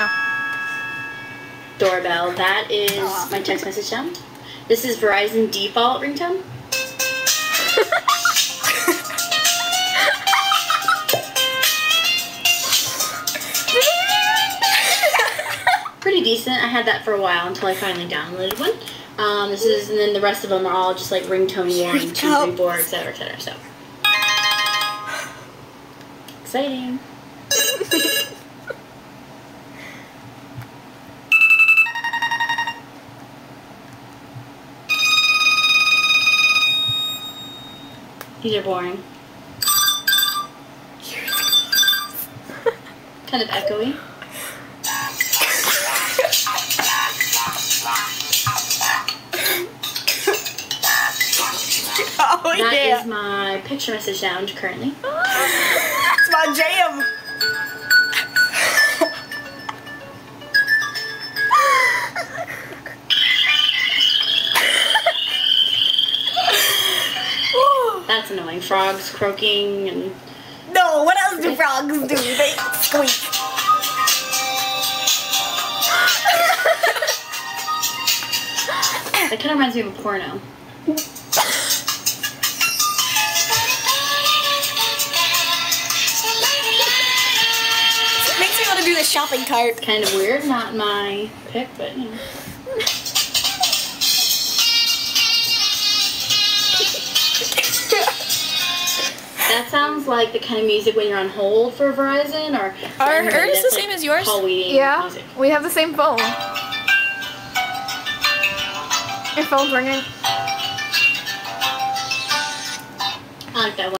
No. Doorbell. That is my text message sound. This is Verizon default ringtone. Pretty decent. I had that for a while until I finally downloaded one. This is, and then the rest of them are all just like ringtone 1, 2, 3, 4, etc., etc. So exciting. These are boring. Kind of echoey. Oh, that is my picture message sound currently. That's my jam. That's annoying. Frogs croaking and... No, what else do frogs do? They squeak. That kind of reminds me of a porno. Makes me want to do the shopping cart. Kind of weird, not my pick, but you know. That sounds like the kind of music when you're on hold for Verizon, or Are hers the same as yours? Call waiting music. We have the same phone. Your phone's ringing. I like that one.